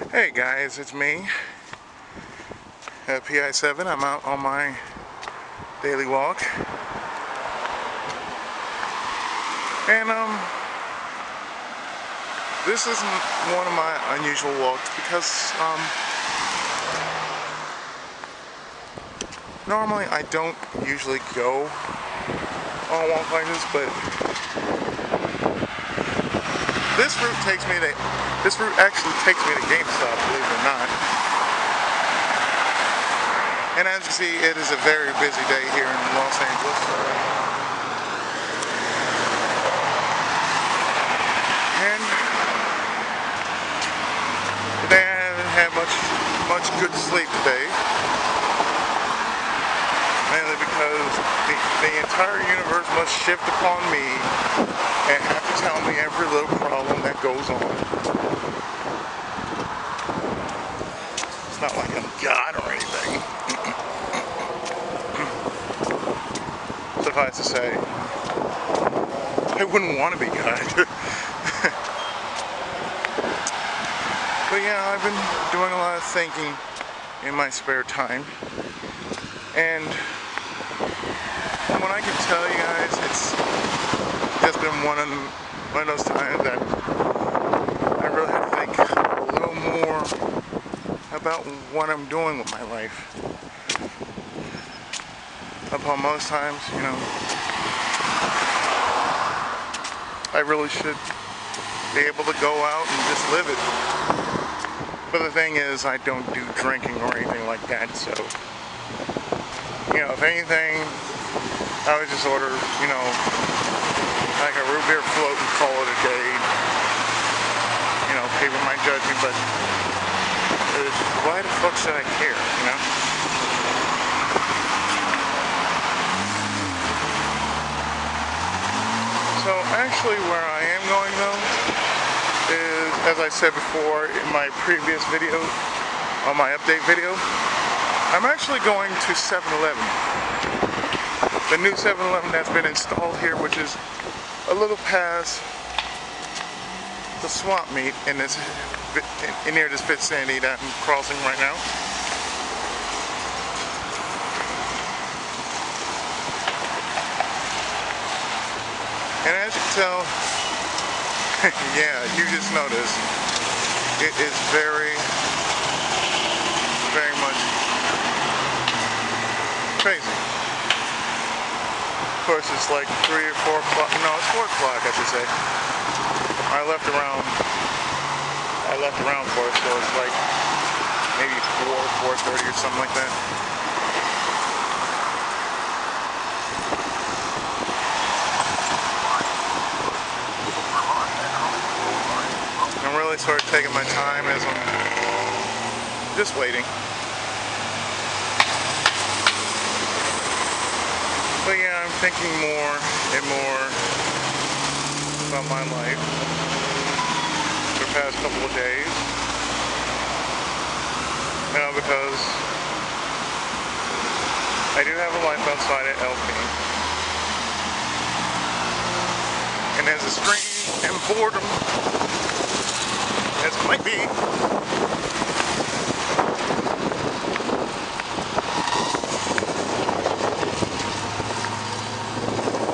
Hey guys, it's me, PI7. I'm out on my daily walk, and this isn't one of my unusual walks because normally I don't usually go on a walk like this, but this route actually takes me to GameStop, believe it or not. And as you see, it is a very busy day here in Los Angeles. And today I haven't had much good sleep today. Mainly because the entire universe must shift upon me and have to tell me every little problem that goes on. It's not like I'm God or anything. Suffice to say, I wouldn't want to be God. But yeah, I've been doing a lot of thinking in my spare time. And from what I can tell you guys, it's just been one of those times that I really have to think a little more about what I'm doing with my life. Upon most times, you know, I really should be able to go out and just live it. But the thing is, I don't do drinking or anything like that, so, you know, if anything, I would just order, you know, like a root beer float and call it a day. You know, people might judge me, but why the fuck should I care, you know? So actually where I am going though is, as I said before in my previous video, on my update video, I'm actually going to 7-Eleven. The new 7-Eleven that's been installed here, which is a little past the swamp meet in near this vicinity that I'm crossing right now. And as you can tell, yeah, you just noticed, it is very much crazy. Of course, it's like 3 or 4 o'clock. No, it's 4 o'clock, I should say. I left around 4, so it's like maybe 4:30 or something like that. I'm really sort of taking my time as I'm just waiting. But yeah, I'm thinking more and more about my life for the past couple of days. You know, because I do have a life outside of LP. And as extreme and boredom as it might be,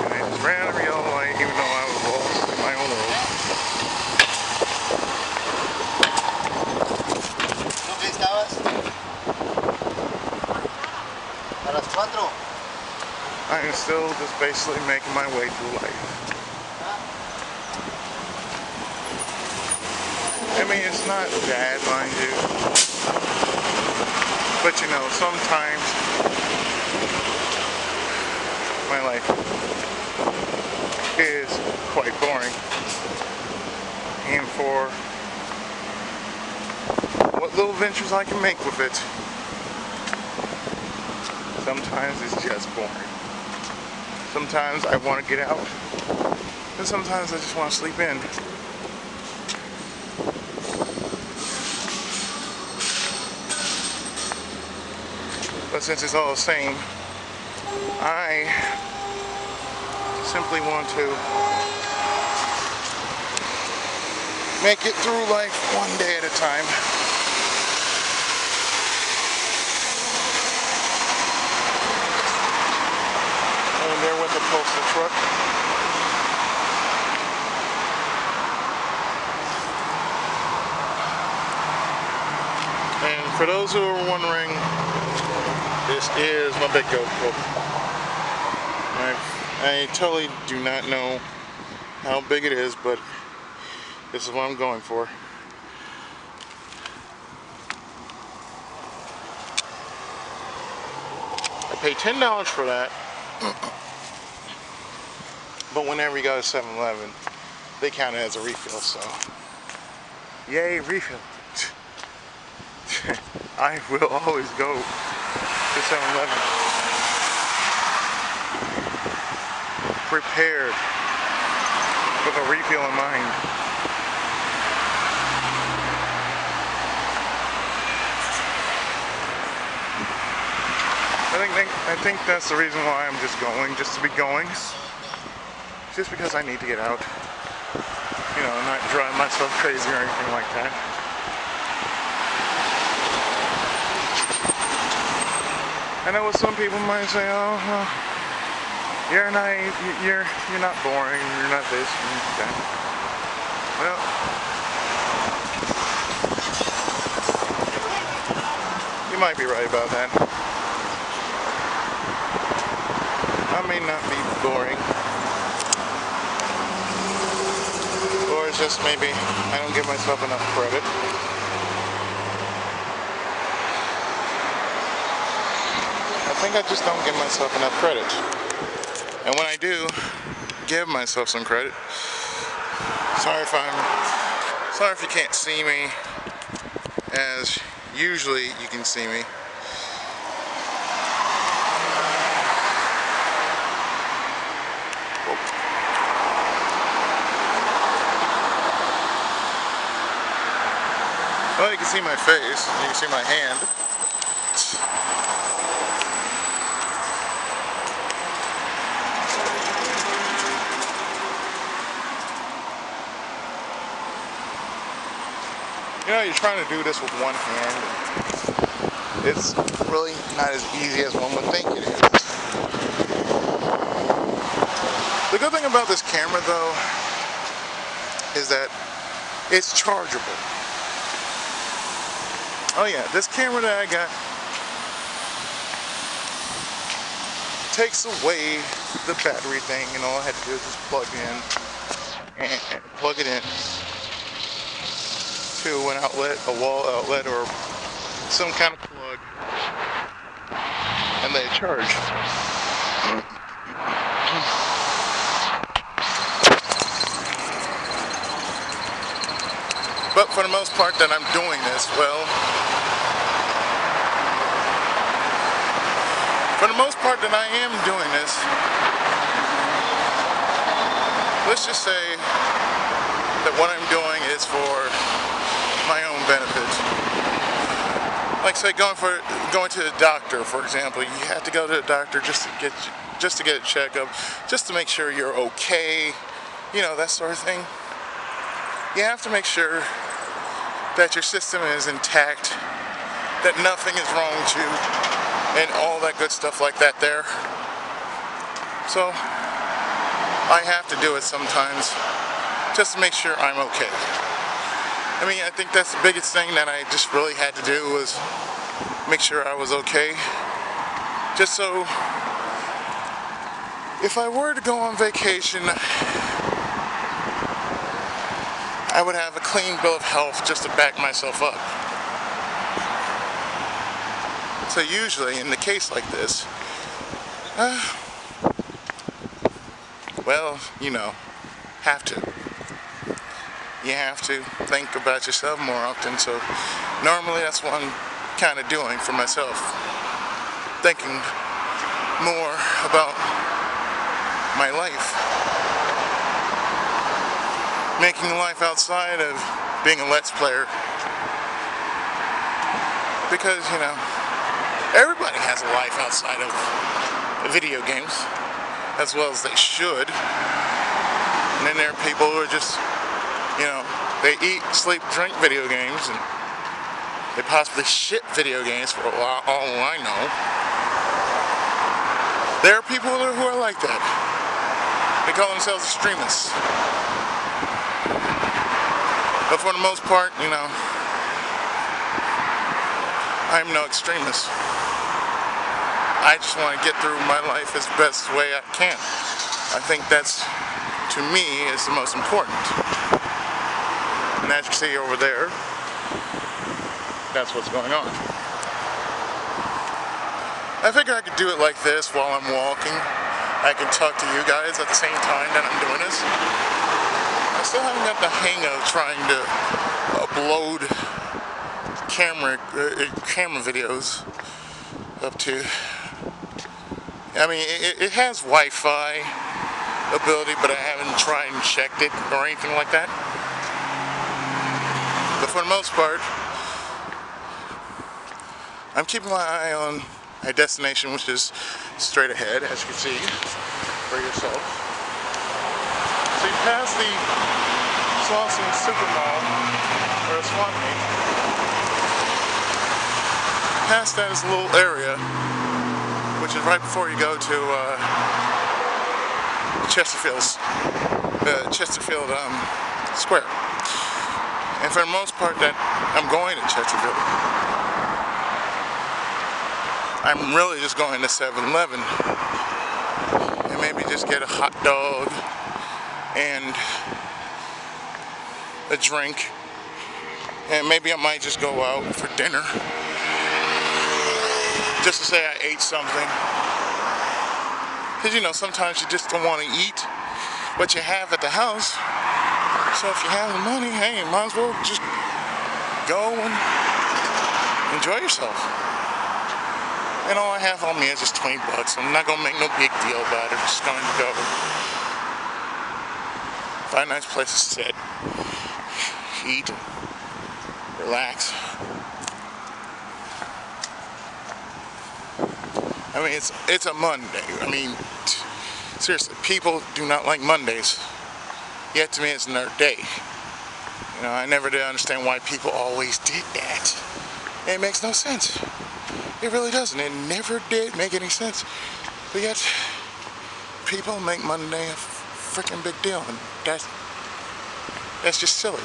I just ran out of yellow light even though I was lost in my own world. ¿Dónde estabas? A las 4. I am still just basically making my way through life. I mean, it's not bad, mind you. But you know, sometimes my life is quite boring. And for what little ventures I can make with it, sometimes it's just boring. Sometimes I want to get out, and sometimes I just want to sleep in. But since it's all the same, I simply want to make it through life one day at a time. upholster truck. And for those who are wondering, this is my big GoPro. I totally do not know how big it is, but this is what I'm going for. I pay $10 for that, but whenever you go to 7-Eleven, they count it as a refill, so yay, refill. I will always go to 7-Eleven prepared with a refill in mind. I think that's the reason why I'm just going, just to be going. Just because I need to get out. You know, not drive myself crazy or anything like that. I know what some people might say, oh, well, you're not boring, you're not this and that. Well, you might be right about that. I may not be boring, or it's just maybe I don't give myself enough credit. I think I just don't give myself enough credit. And when I do give myself some credit, sorry if you can't see me as usually you can see me. Well, you can see my face, you can see my hand. You know, you're trying to do this with one hand, and it's really not as easy as one would think it is. The good thing about this camera, though, is that it's chargeable. Oh yeah, this camera that I got takes away the battery thing, and all I had to do is just plug it in to an outlet, a wall outlet, or some kind of plug, and they charge. But for the most part that I'm doing this, well, for the most part that I am doing this, let's just say that what I'm doing is for my own benefit. Like say going to the doctor, for example, you have to go to the doctor just to get a checkup, just to make sure you're okay, you know, that sort of thing. You have to make sure that your system is intact, that nothing is wrong with you, and all that good stuff like that there. So I have to do it sometimes just to make sure I'm okay. I mean, I think that's the biggest thing that I just really had to do, was make sure I was okay. Just so if I were to go on vacation, I would have a clean bill of health just to back myself up. So usually in the case like this, well, you know, you have to think about yourself more often. So normally that's what I'm kind of doing for myself, thinking more about my life, making life outside of being a Let's Player, because, you know, everybody has a life outside of video games, as well as they should. And then there are people who are just, you know, they eat, sleep, drink video games, and they possibly shit video games for all I know. There are people who are like that. They call themselves extremists. But for the most part, you know, I'm no extremist. I just want to get through my life as best way I can. I think that's, to me, is the most important. And as you see over there, that's what's going on. I figure I could do it like this while I'm walking. I can talk to you guys at the same time that I'm doing this. I still haven't got the hang of trying to upload camera videos up to. I mean, it has Wi-Fi ability, but I haven't tried and checked it or anything like that. But for the most part, I'm keeping my eye on a destination which is straight ahead, as you can see for yourself. So you pass the Swanson Supermall, or Swap Meet. Past that is a little area, which is right before you go to Chesterfield Square. And for the most part, that I'm going to Chesterfield. I'm really just going to 7-Eleven and maybe just get a hot dog and a drink, and maybe I might just go out for dinner just to say I ate something, because you know, sometimes you just don't want to eat what you have at the house. So if you have the money, hey, you might as well just go and enjoy yourself. And all I have on me is just $20. I'm not going to make no big deal about it. I'm just going to go find a nice place to sit, eat, relax. I mean, it's a Monday. I mean, seriously, people do not like Mondays. Yet to me, it's another day. You know, I never did understand why people always did that. It makes no sense. It really doesn't. It never did make any sense. But yet, people make Monday a freaking big deal, and that's just silly.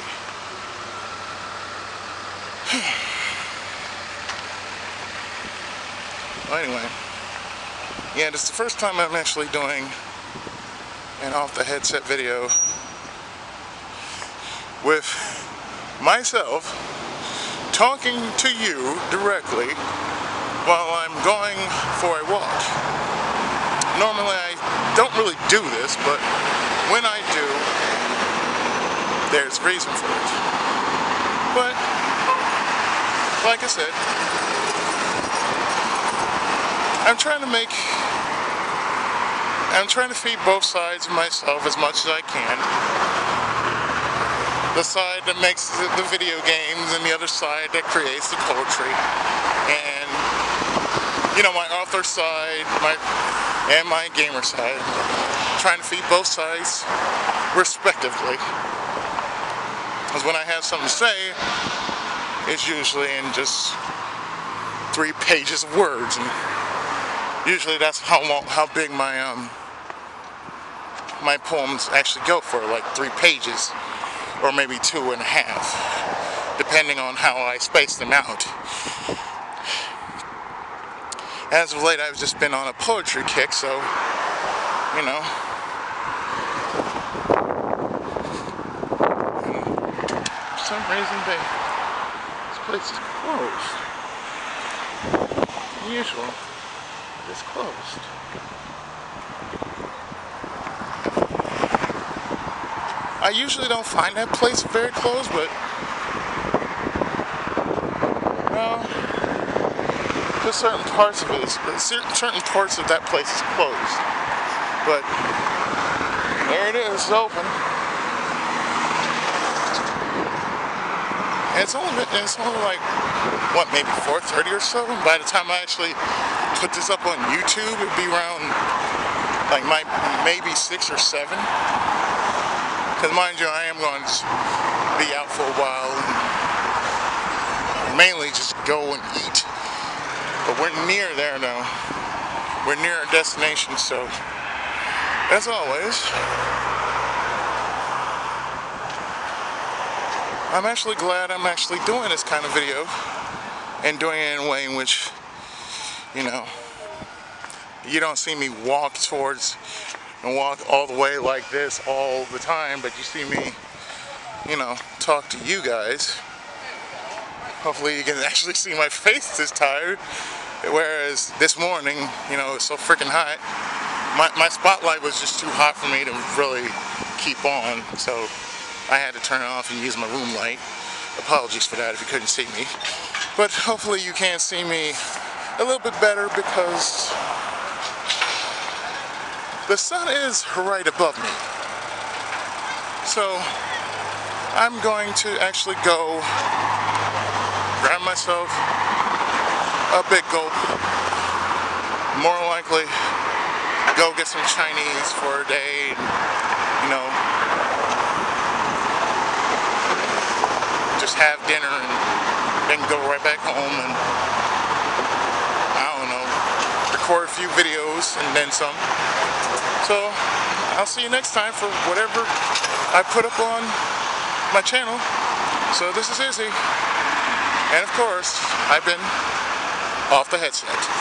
Well, anyway, yeah, this is the first time I'm actually doing an off-the-headset video with myself talking to you directly while I'm going for a walk. Normally I don't really do this, but when I do, there's reason for it. But, like I said, I'm trying to feed both sides of myself as much as I can. The side that makes the video games and the other side that creates the poetry. And, you know, my author side and my gamer side. Trying to feed both sides respectively. Because when I have something to say, it's usually in just 3 pages of words. And usually that's how big my poems actually go for, like 3 pages. Or maybe 2.5, depending on how I space them out. As of late, I've just been on a poetry kick, so, you know. And for some reason, this place is closed. Unusual, it's closed. I usually don't find that place very close, but well, just certain parts of it, certain parts of that place is closed. But there it is, it's open. And it's only like, what, maybe 4:30 or so? By the time I actually put this up on YouTube, it'd be around like maybe 6 or 7. Because mind you, I am going to be out for a while and mainly just go and eat. But we're near there now. we're near our destination, so as always, I'm actually glad I'm actually doing this kind of video and doing it in a way in which, you know, you don't see me walk towards and walk all the way like this all the time, but you see me, you know, talk to you guys. Hopefully you can actually see my face this time, whereas this morning, you know, it's so freaking hot. My spotlight was just too hot for me to really keep on, so I had to turn it off and use my room light. Apologies for that if you couldn't see me. But hopefully you can see me a little bit better because the sun is right above me. So I'm going to actually go grab myself a big gulp. More likely go get some Chinese for a day, you know, just have dinner and then go right back home and, I don't know, record a few videos and then some. So I'll see you next time for whatever I put up on my channel. So this is Izzy, and of course I've been off the headset.